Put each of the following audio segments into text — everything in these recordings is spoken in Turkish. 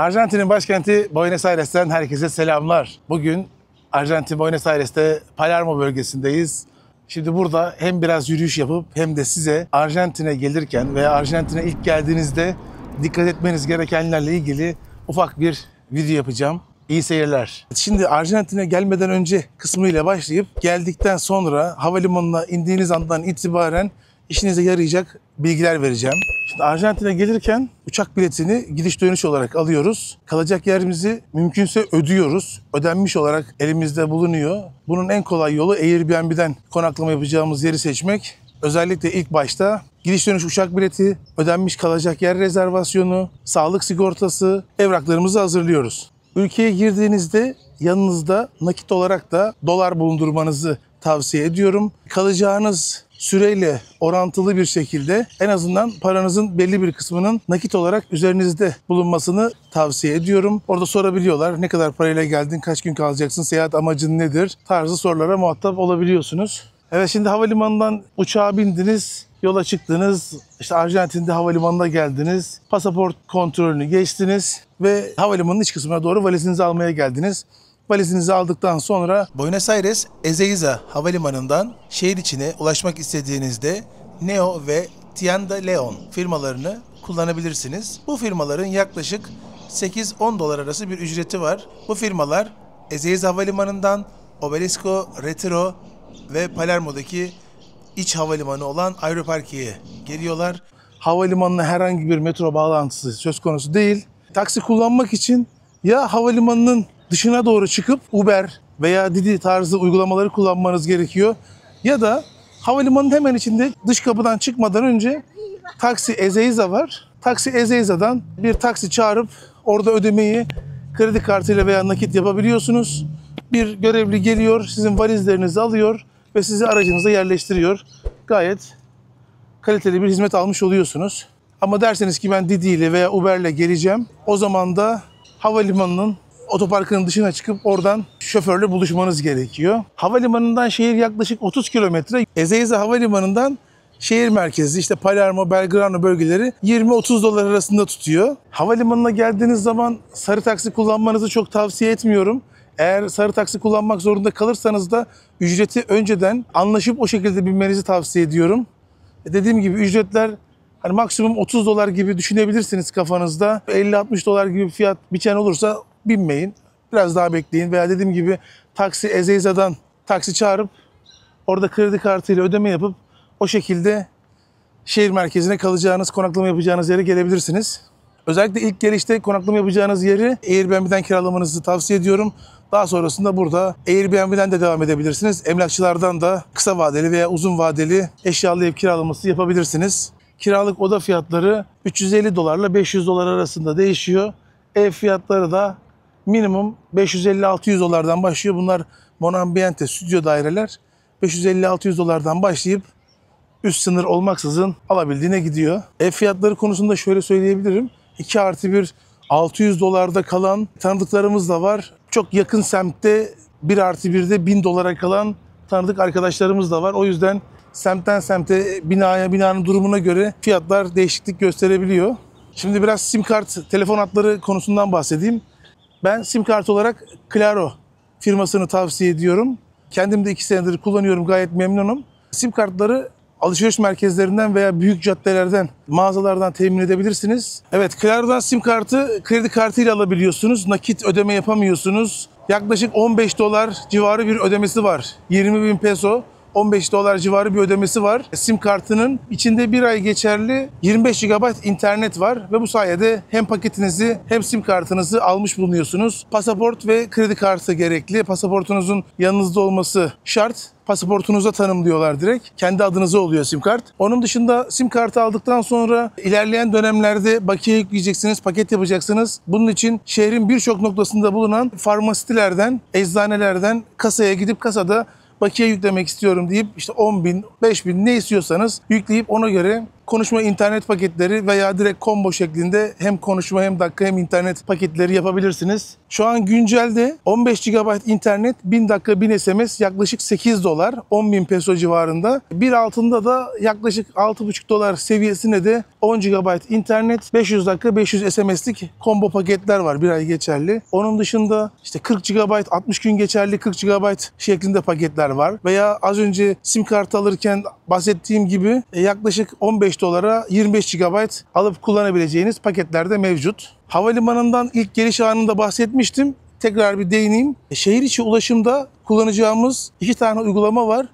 Arjantin'in başkenti Buenos Aires'ten herkese selamlar. Bugün Arjantin Buenos Aires'te Palermo bölgesindeyiz. Şimdi burada hem biraz yürüyüş yapıp hem de size Arjantin'e gelirken veya Arjantin'e ilk geldiğinizde dikkat etmeniz gerekenlerle ilgili ufak bir video yapacağım. İyi seyirler. Şimdi Arjantin'e gelmeden önce kısmıyla başlayıp geldikten sonra havalimanına indiğiniz andan itibaren işinize yarayacak bilgiler vereceğim. Şimdi Arjantin'e gelirken uçak biletini gidiş dönüş olarak alıyoruz. Kalacak yerimizi mümkünse ödüyoruz. Ödenmiş olarak elimizde bulunuyor. Bunun en kolay yolu Airbnb'den konaklama yapacağımız yeri seçmek. Özellikle ilk başta gidiş dönüş uçak bileti, ödenmiş kalacak yer rezervasyonu, sağlık sigortası, evraklarımızı hazırlıyoruz. Ülkeye girdiğinizde yanınızda nakit olarak da dolar bulundurmanızı tavsiye ediyorum. Kalacağınız süreyle orantılı bir şekilde en azından paranızın belli bir kısmının nakit olarak üzerinizde bulunmasını tavsiye ediyorum. Orada sorabiliyorlar, ne kadar parayla geldin, kaç gün kalacaksın, seyahat amacın nedir tarzı sorulara muhatap olabiliyorsunuz. Evet, şimdi havalimanından uçağa bindiniz, yola çıktınız, işte Arjantin'de havalimanına geldiniz, pasaport kontrolünü geçtiniz ve havalimanının iç kısmına doğru valizinizi almaya geldiniz. Valizinizi aldıktan sonra Buenos Aires Ezeiza Havalimanı'ndan şehir içine ulaşmak istediğinizde Neo ve Tienda Leon firmalarını kullanabilirsiniz. Bu firmaların yaklaşık 8-10 dolar arası bir ücreti var. Bu firmalar Ezeiza Havalimanı'ndan Obelisco, Retiro ve Palermo'daki iç havalimanı olan Aeroparque'ye geliyorlar. Havalimanına herhangi bir metro bağlantısı söz konusu değil. Taksi kullanmak için ya havalimanının dışına doğru çıkıp Uber veya Didi tarzı uygulamaları kullanmanız gerekiyor. Ya da havalimanının hemen içinde dış kapıdan çıkmadan önce Taksi Ezeiza var. Taksi Ezeiza'dan bir taksi çağırıp orada ödemeyi kredi kartıyla veya nakit yapabiliyorsunuz. Bir görevli geliyor, sizin valizlerinizi alıyor ve sizi aracınıza yerleştiriyor. Gayet kaliteli bir hizmet almış oluyorsunuz. Ama derseniz ki ben Didi ile veya Uber ile geleceğim, o zaman da havalimanının otoparkının dışına çıkıp oradan şoförle buluşmanız gerekiyor. Havalimanından şehir yaklaşık 30 kilometre. Ezeiza Havalimanı'ndan şehir merkezi işte Palermo, Belgrano bölgeleri 20-30 dolar arasında tutuyor. Havalimanına geldiğiniz zaman sarı taksi kullanmanızı çok tavsiye etmiyorum. Eğer sarı taksi kullanmak zorunda kalırsanız da ücreti önceden anlaşıp o şekilde binmenizi tavsiye ediyorum. Dediğim gibi ücretler hani maksimum 30 dolar gibi düşünebilirsiniz kafanızda. 50-60 dolar gibi fiyat biçen olursa binmeyin. Biraz daha bekleyin veya dediğim gibi taksi Ezeiza'dan taksi çağırıp orada kredi kartıyla ödeme yapıp o şekilde şehir merkezine kalacağınız, konaklama yapacağınız yere gelebilirsiniz. Özellikle ilk gelişte konaklama yapacağınız yeri Airbnb'den kiralamanızı tavsiye ediyorum. Daha sonrasında burada Airbnb'den de devam edebilirsiniz. Emlakçılardan da kısa vadeli veya uzun vadeli eşyalı ev kiralaması yapabilirsiniz. Kiralık oda fiyatları 350 dolarla 500 dolar arasında değişiyor. Ev fiyatları da minimum 550-600 dolardan başlıyor. Bunlar Monambiente stüdyo daireler 550-600 dolardan başlayıp üst sınır olmaksızın alabildiğine gidiyor. Ev fiyatları konusunda şöyle söyleyebilirim. 2+1 600 dolarda kalan tanıdıklarımız da var. Çok yakın semtte 1+1'de 1000 dolara kalan tanıdık arkadaşlarımız da var. O yüzden semtten semte, binanın durumuna göre fiyatlar değişiklik gösterebiliyor. Şimdi biraz sim kart, telefon hatları konusundan bahsedeyim. Ben sim kart olarak Claro firmasını tavsiye ediyorum. Kendim de 2 senedir kullanıyorum, gayet memnunum. Sim kartları alışveriş merkezlerinden veya büyük caddelerden, mağazalardan temin edebilirsiniz. Evet, Claro'dan sim kartı kredi kartıyla alabiliyorsunuz. Nakit ödeme yapamıyorsunuz. Yaklaşık 15 dolar civarı bir ödemesi var. 20.000 peso. 15 dolar civarı bir ödemesi var. Sim kartının içinde 1 ay geçerli 25 GB internet var ve bu sayede hem paketinizi hem sim kartınızı almış bulunuyorsunuz. Pasaport ve kredi kartı gerekli. Pasaportunuzun yanınızda olması şart. Pasaportunuza tanımlıyorlar direkt. Kendi adınıza oluyor sim kart. Onun dışında sim kartı aldıktan sonra ilerleyen dönemlerde bakiye yükleyeceksiniz, paket yapacaksınız. Bunun için şehrin birçok noktasında bulunan farmasitilerden, eczanelerden kasaya gidip kasada bakiye yüklemek istiyorum deyip işte 10.000, 5.000 ne istiyorsanız yükleyip ona göre konuşma internet paketleri veya direkt combo şeklinde hem konuşma hem dakika hem internet paketleri yapabilirsiniz. Şu an güncelde 15 GB internet, 1000 dakika 1000 SMS yaklaşık $8, 10.000 peso civarında. Bir altında da yaklaşık $6,5 seviyesinde de 10 GB internet, 500 dakika 500 SMS'lik combo paketler var, bir ay geçerli. Onun dışında işte 40 GB 60 gün geçerli 40 GB şeklinde paketler var. Veya az önce sim kartı alırken bahsettiğim gibi yaklaşık $15'a 25 GB alıp kullanabileceğiniz paketler de mevcut. Havalimanından ilk geliş anında bahsetmiştim. Tekrar bir değineyim. Şehir içi ulaşımda kullanacağımız 2 tane uygulama var.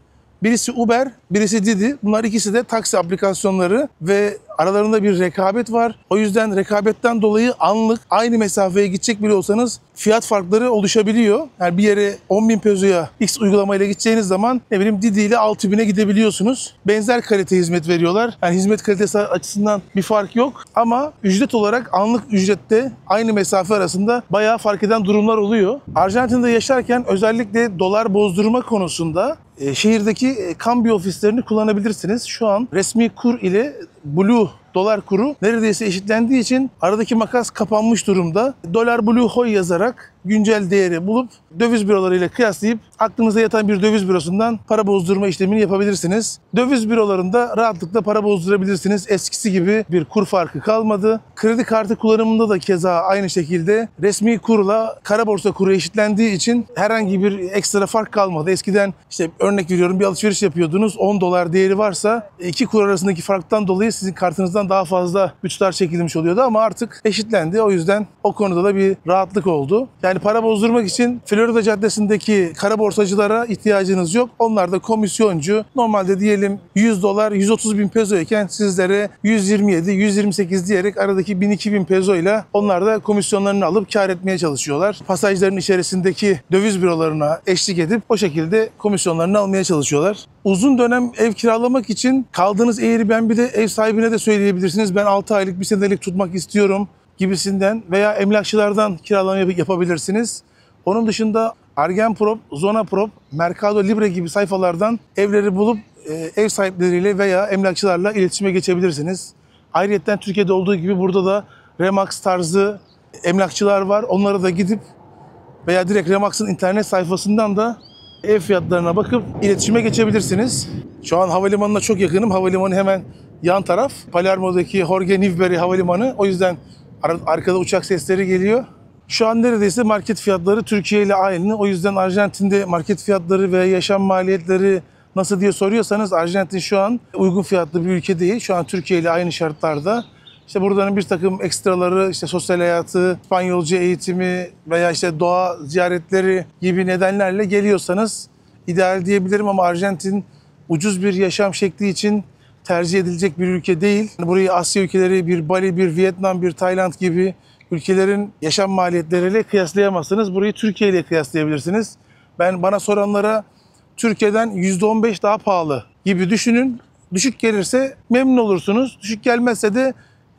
Birisi Uber, birisi Didi. Bunlar ikisi de taksi aplikasyonları ve aralarında bir rekabet var. O yüzden rekabetten dolayı anlık aynı mesafeye gidecek bile olsanız fiyat farkları oluşabiliyor. Yani bir yere 10.000 pesoya X uygulamayla gideceğiniz zaman ne bileyim Didi ile 6.000'e gidebiliyorsunuz. Benzer kalite hizmet veriyorlar. Yani hizmet kalitesi açısından bir fark yok. Ama ücret olarak anlık ücrette aynı mesafe arasında bayağı fark eden durumlar oluyor. Arjantin'de yaşarken özellikle dolar bozdurma konusunda şehirdeki kambiyo ofislerini kullanabilirsiniz. Şu an resmi kur ile Blue dolar kuru neredeyse eşitlendiği için aradaki makas kapanmış durumda. Dolar Blue Hoy yazarak güncel değeri bulup döviz bürolarıyla kıyaslayıp aklınıza yatan bir döviz bürosundan para bozdurma işlemini yapabilirsiniz. Döviz bürolarında rahatlıkla para bozdurabilirsiniz. Eskisi gibi bir kur farkı kalmadı. Kredi kartı kullanımında da keza aynı şekilde resmi kurla kara borsa kuru eşitlendiği için herhangi bir ekstra fark kalmadı. Eskiden işte örnek veriyorum bir alışveriş yapıyordunuz, $10 değeri varsa iki kur arasındaki farktan dolayı sizin kartınızdan daha fazla tutar çekilmiş oluyordu ama artık eşitlendi. O yüzden o konuda da bir rahatlık oldu. Yani para bozdurmak için Florida Caddesi'ndeki kara borsacılara ihtiyacınız yok. Onlar da komisyoncu. Normalde diyelim $100, 130 bin peso iken sizlere 127, 128 diyerek aradaki 1000-2000 peso ile onlar da komisyonlarını alıp kar etmeye çalışıyorlar. Pasajların içerisindeki döviz bürolarına eşlik edip o şekilde komisyonlarını almaya çalışıyorlar. Uzun dönem ev kiralamak için kaldığınız Airbnb'de ev sahibine de söyleyebilirsiniz. Ben 6 aylık, 1 senelik tutmak istiyorum gibisinden veya emlakçılardan kiralama yapabilirsiniz. Onun dışında Argenprop, Zonaprop, Mercado Libre gibi sayfalardan evleri bulup ev sahipleriyle veya emlakçılarla iletişime geçebilirsiniz. Ayrıca Türkiye'de olduğu gibi burada da Remax tarzı emlakçılar var. Onlara da gidip veya direkt Remax'ın internet sayfasından da ev fiyatlarına bakıp iletişime geçebilirsiniz. Şu an havalimanına çok yakınım. Havalimanı hemen yan taraf. Palermo'daki Jorge Newbery Havalimanı. O yüzden arkada uçak sesleri geliyor. Şu an neredeyse market fiyatları Türkiye ile aynı. O yüzden Arjantin'de market fiyatları ve yaşam maliyetleri nasıl diye soruyorsanız Arjantin şu an uygun fiyatlı bir ülke değil. Şu an Türkiye ile aynı şartlarda. İşte buradan bir takım ekstraları, işte sosyal hayatı, İspanyolca eğitimi veya işte doğa ziyaretleri gibi nedenlerle geliyorsanız ideal diyebilirim ama Arjantin ucuz bir yaşam şekli için tercih edilecek bir ülke değil. Burayı Asya ülkeleri, bir Bali, bir Vietnam, bir Tayland gibi ülkelerin yaşam maliyetleriyle kıyaslayamazsınız. Burayı Türkiye ile kıyaslayabilirsiniz. Bana soranlara Türkiye'den %15 daha pahalı gibi düşünün. Düşük gelirse memnun olursunuz. Düşük gelmezse de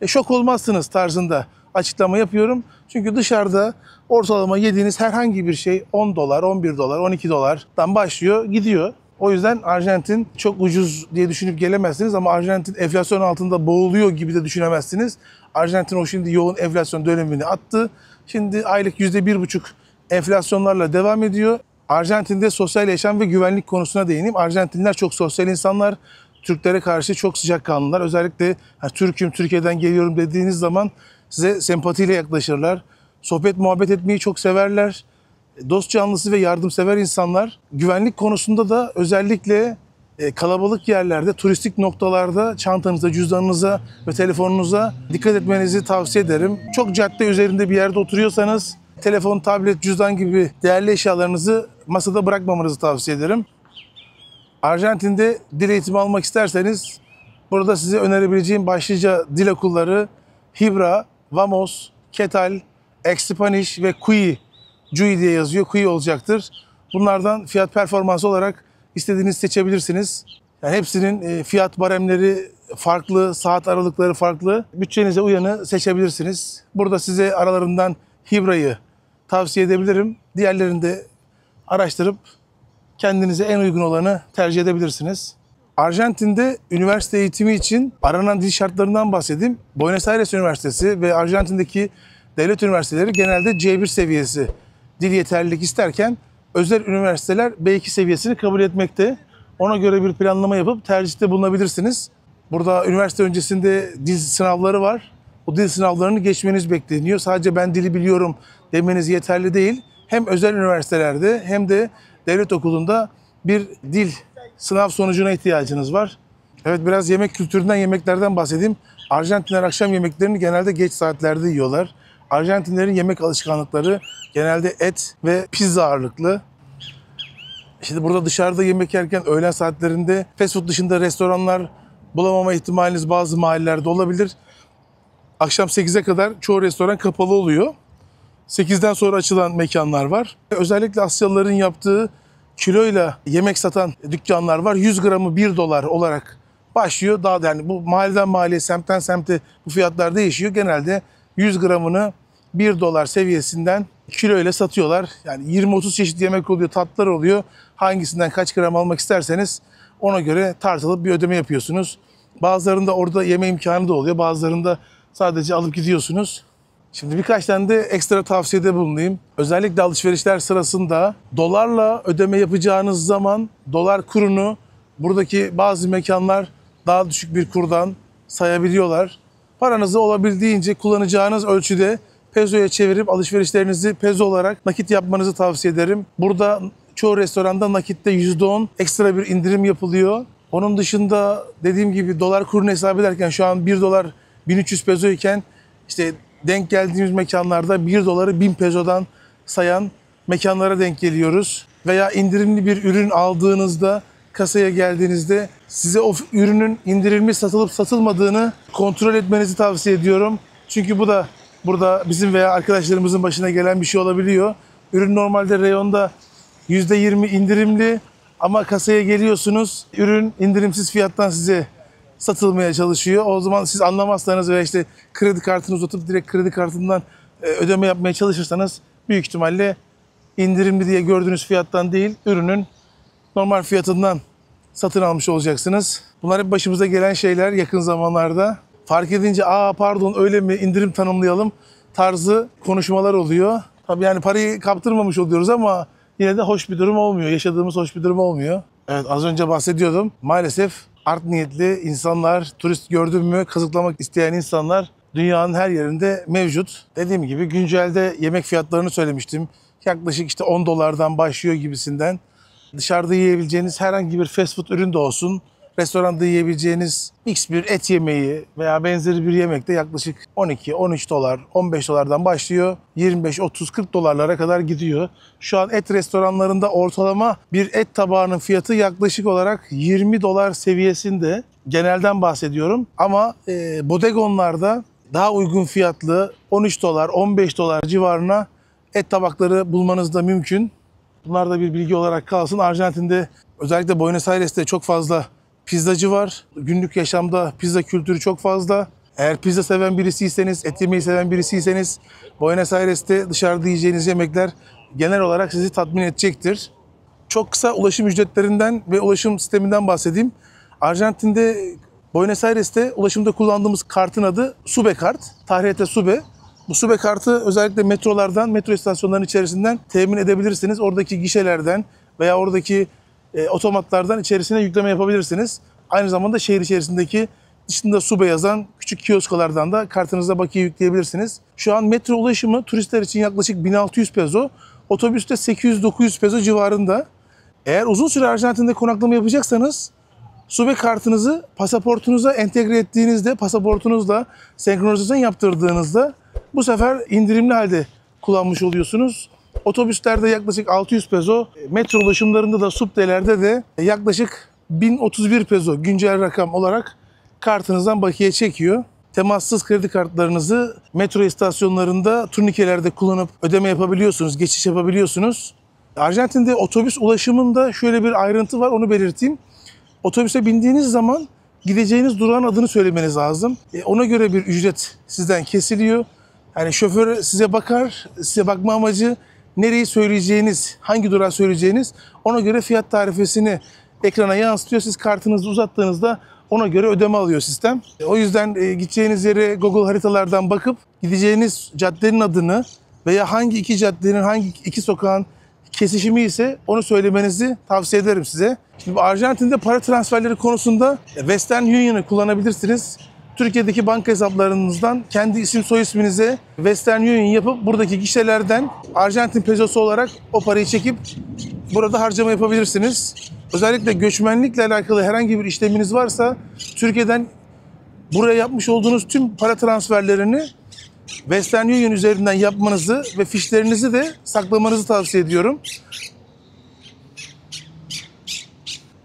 şok olmazsınız tarzında açıklama yapıyorum. Çünkü dışarıda ortalama yediğiniz herhangi bir şey $10, $11, $12'dan başlıyor, gidiyor. O yüzden Arjantin çok ucuz diye düşünüp gelemezsiniz ama Arjantin enflasyon altında boğuluyor gibi de düşünemezsiniz. Arjantin o şimdi yoğun enflasyon dönemini attı. Şimdi aylık %1,5 enflasyonlarla devam ediyor. Arjantin'de sosyal yaşam ve güvenlik konusuna değineyim. Arjantinliler çok sosyal insanlar. Türklere karşı çok sıcakkanlılar. Özellikle Türk'üm, Türkiye'den geliyorum dediğiniz zaman size sempatiyle yaklaşırlar. Sohbet, muhabbet etmeyi çok severler. Dost canlısı ve yardımsever insanlar. Güvenlik konusunda da özellikle kalabalık yerlerde, turistik noktalarda çantanıza, cüzdanınıza ve telefonunuza dikkat etmenizi tavsiye ederim. Çok cadde üzerinde bir yerde oturuyorsanız telefon, tablet, cüzdan gibi değerli eşyalarınızı masada bırakmamanızı tavsiye ederim. Arjantin'de dil eğitimi almak isterseniz burada size önerebileceğim başlıca dil okulları Hibra, Vamos, Ketal, Expanish ve Cui diye yazıyor. Cui olacaktır. Bunlardan fiyat performans olarak istediğinizi seçebilirsiniz. Yani hepsinin fiyat baremleri farklı, saat aralıkları farklı. Bütçenize uyanı seçebilirsiniz. Burada size aralarından Hibra'yı tavsiye edebilirim. Diğerlerini de araştırıp kendinize en uygun olanı tercih edebilirsiniz. Arjantin'de üniversite eğitimi için aranan dil şartlarından bahsedeyim. Buenos Aires Üniversitesi ve Arjantin'deki devlet üniversiteleri genelde C1 seviyesi dil yeterlilik isterken özel üniversiteler B2 seviyesini kabul etmekte. Ona göre bir planlama yapıp tercihte bulunabilirsiniz. Burada üniversite öncesinde dil sınavları var. O dil sınavlarını geçmeniz bekleniyor. Sadece ben dili biliyorum demeniz yeterli değil. Hem özel üniversitelerde hem de devlet okulunda bir dil sınav sonucuna ihtiyacınız var. Evet, biraz yemek kültüründen, yemeklerden bahsedeyim. Arjantinler akşam yemeklerini genelde geç saatlerde yiyorlar. Arjantinlerin yemek alışkanlıkları genelde et ve pizza ağırlıklı. Şimdi burada dışarıda yemek yerken öğlen saatlerinde fast food dışında restoranlar bulamama ihtimaliniz bazı mahallelerde olabilir. Akşam 8'e kadar çoğu restoran kapalı oluyor. 8'den sonra açılan mekanlar var. Özellikle Asyalıların yaptığı kiloyla yemek satan dükkanlar var. 100 gramı 1 dolar olarak başlıyor. Daha da yani bu mahalleden mahalleye, semtten semte bu fiyatlar değişiyor. Genelde 100 gramını 1 dolar seviyesinden kiloyla satıyorlar. Yani 20-30 çeşit yemek oluyor, tatlar oluyor. Hangisinden kaç gram almak isterseniz ona göre tartılıp bir ödeme yapıyorsunuz. Bazılarında orada yeme imkanı da oluyor. Bazılarında sadece alıp gidiyorsunuz. Şimdi birkaç tane de ekstra tavsiyede bulunayım. Özellikle alışverişler sırasında dolarla ödeme yapacağınız zaman dolar kurunu buradaki bazı mekanlar daha düşük bir kurdan sayabiliyorlar. Paranızı olabildiğince kullanacağınız ölçüde pezoya çevirip alışverişlerinizi pezo olarak nakit yapmanızı tavsiye ederim. Burada çoğu restoranda nakitte %10 ekstra bir indirim yapılıyor. Onun dışında dediğim gibi dolar kurunu hesap ederken şu an 1 dolar 1300 peso iken işte denk geldiğimiz mekanlarda 1 doları 1000 pesodan sayan mekanlara denk geliyoruz. Veya indirimli bir ürün aldığınızda kasaya geldiğinizde size o ürünün indirilmiş satılıp satılmadığını kontrol etmenizi tavsiye ediyorum. Çünkü bu da burada bizim veya arkadaşlarımızın başına gelen bir şey olabiliyor. Ürün normalde reyonda %20 indirimli ama kasaya geliyorsunuz, ürün indirimsiz fiyattan size satılmaya çalışıyor. O zaman siz anlamazsanız veya işte kredi kartını uzatıp direkt kredi kartından ödeme yapmaya çalışırsanız büyük ihtimalle indirimli diye gördüğünüz fiyattan değil, ürünün normal fiyatından satın almış olacaksınız. Bunlar hep başımıza gelen şeyler yakın zamanlarda. Fark edince pardon öyle mi, indirim tanımlayalım tarzı konuşmalar oluyor. Tabii yani parayı kaptırmamış oluyoruz ama yine de hoş bir durum olmuyor. Yaşadığımız hoş bir durum olmuyor. Evet, az önce bahsediyordum. Maalesef art niyetli insanlar, turist gördün mü kazıklamak isteyen insanlar dünyanın her yerinde mevcut. Dediğim gibi güncelde yemek fiyatlarını söylemiştim. Yaklaşık işte 10 dolardan başlıyor gibisinden. Dışarıda yiyebileceğiniz herhangi bir fast food ürün de olsun, restoranda yiyebileceğiniz mix bir et yemeği veya benzeri bir yemek de yaklaşık 12, 13 dolar, 15 dolardan başlıyor. 25, 30, 40 dolarlara kadar gidiyor. Şu an et restoranlarında ortalama bir et tabağının fiyatı yaklaşık olarak 20 dolar seviyesinde. Genelden bahsediyorum. Ama bodegonlarda daha uygun fiyatlı 13 dolar, 15 dolar civarına et tabakları bulmanız da mümkün. Bunlar da bir bilgi olarak kalsın. Arjantin'de özellikle Buenos Aires'te çok fazla pizzacı var. Günlük yaşamda pizza kültürü çok fazla. Eğer pizza seven birisiyseniz, et yemeyi seven birisiyseniz Buenos Aires'te dışarıda yiyeceğiniz yemekler genel olarak sizi tatmin edecektir. Çok kısa ulaşım ücretlerinden ve ulaşım sisteminden bahsedeyim. Arjantin'de, Buenos Aires'te ulaşımda kullandığımız kartın adı Sube kart. Tarihte Sube. Bu Sube kartı özellikle metrolardan, metro istasyonlarının içerisinden temin edebilirsiniz. Oradaki gişelerden veya oradaki otomatlardan içerisine yükleme yapabilirsiniz. Aynı zamanda şehir içerisindeki dışında Sube yazan küçük kioskalardan da kartınıza bakiye yükleyebilirsiniz. Şu an metro ulaşımı turistler için yaklaşık 1600 peso, otobüste 800-900 peso civarında. Eğer uzun süre Arjantin'de konaklama yapacaksanız Sube kartınızı pasaportunuza entegre ettiğinizde, pasaportunuzla senkronizasyon yaptırdığınızda bu sefer indirimli halde kullanmış oluyorsunuz. Otobüslerde yaklaşık 600 peso, metro ulaşımlarında da subdelerde de yaklaşık 1031 peso güncel rakam olarak kartınızdan bakiye çekiyor. Temassız kredi kartlarınızı metro istasyonlarında turnikelerde kullanıp ödeme yapabiliyorsunuz, geçiş yapabiliyorsunuz. Arjantin'de otobüs ulaşımında şöyle bir ayrıntı var, onu belirteyim. Otobüse bindiğiniz zaman gideceğiniz durağın adını söylemeniz lazım. Ona göre bir ücret sizden kesiliyor. Yani şoför size bakar, size bakma amacı nereyi söyleyeceğiniz, hangi durağı söyleyeceğiniz, ona göre fiyat tarifesini ekrana yansıtıyor. Siz kartınızı uzattığınızda ona göre ödeme alıyor sistem. O yüzden gideceğiniz yere Google haritalardan bakıp gideceğiniz caddenin adını veya hangi iki caddenin, hangi iki sokağın kesişimi ise onu söylemenizi tavsiye ederim size. Şimdi Arjantin'de para transferleri konusunda Western Union'ı kullanabilirsiniz. Türkiye'deki banka hesaplarınızdan kendi isim soy isminize Western Union yapıp buradaki gişelerden Arjantin pezosu olarak o parayı çekip burada harcama yapabilirsiniz. Özellikle göçmenlikle alakalı herhangi bir işleminiz varsa Türkiye'den buraya yapmış olduğunuz tüm para transferlerini Western Union üzerinden yapmanızı ve fişlerinizi de saklamanızı tavsiye ediyorum.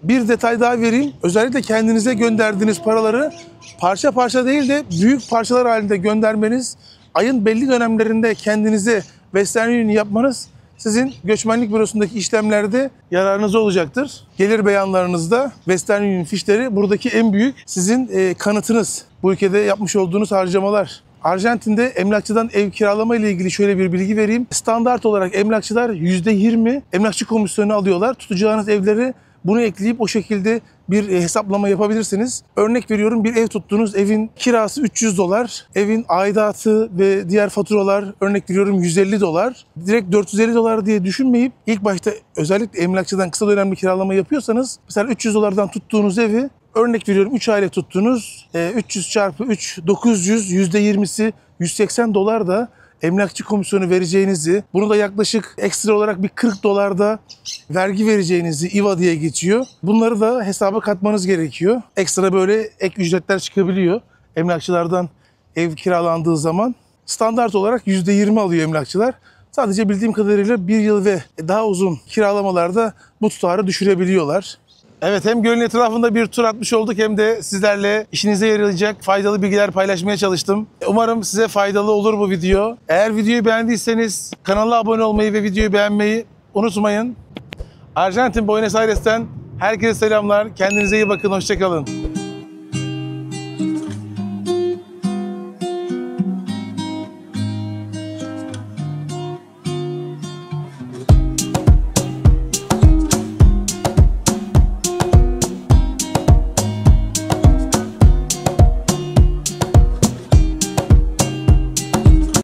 Bir detay daha vereyim. Özellikle kendinize gönderdiğiniz paraları parça parça değil de büyük parçalar halinde göndermeniz, ayın belli dönemlerinde kendinize Western Union yapmanız sizin göçmenlik bürosundaki işlemlerde yararınıza olacaktır. Gelir beyanlarınızda Western Union fişleri buradaki en büyük sizin kanıtınız. Bu ülkede yapmış olduğunuz harcamalar. Arjantin'de emlakçıdan ev kiralama ile ilgili şöyle bir bilgi vereyim. Standart olarak emlakçılar %20 emlakçı komisyonu alıyorlar. Tutacağınız evleri bunu ekleyip o şekilde bir hesaplama yapabilirsiniz. Örnek veriyorum, bir ev tuttunuz. Evin kirası $300. Evin aidatı ve diğer faturalar örnek veriyorum $150. Direkt $450 diye düşünmeyip ilk başta özellikle emlakçıdan kısa dönemli kiralama yapıyorsanız mesela $300'dan tuttuğunuz evi örnek veriyorum 3 aile tuttunuz. 300 çarpı 3 900 %20'si $180 da emlakçı komisyonu vereceğinizi, bunu da yaklaşık ekstra olarak bir $40 da vergi vereceğinizi İVA diye geçiyor. Bunları da hesaba katmanız gerekiyor. Ekstra böyle ek ücretler çıkabiliyor emlakçılardan ev kiralandığı zaman. Standart olarak %20 alıyor emlakçılar. Sadece bildiğim kadarıyla 1 yıl ve daha uzun kiralamalarda bu tutarı düşürebiliyorlar. Evet, hem gölün etrafında bir tur atmış olduk hem de sizlerle işinize yarayacak faydalı bilgiler paylaşmaya çalıştım. Umarım size faydalı olur bu video. Eğer videoyu beğendiyseniz kanala abone olmayı ve videoyu beğenmeyi unutmayın. Arjantin Buenos Aires'ten herkese selamlar. Kendinize iyi bakın. Hoşça kalın.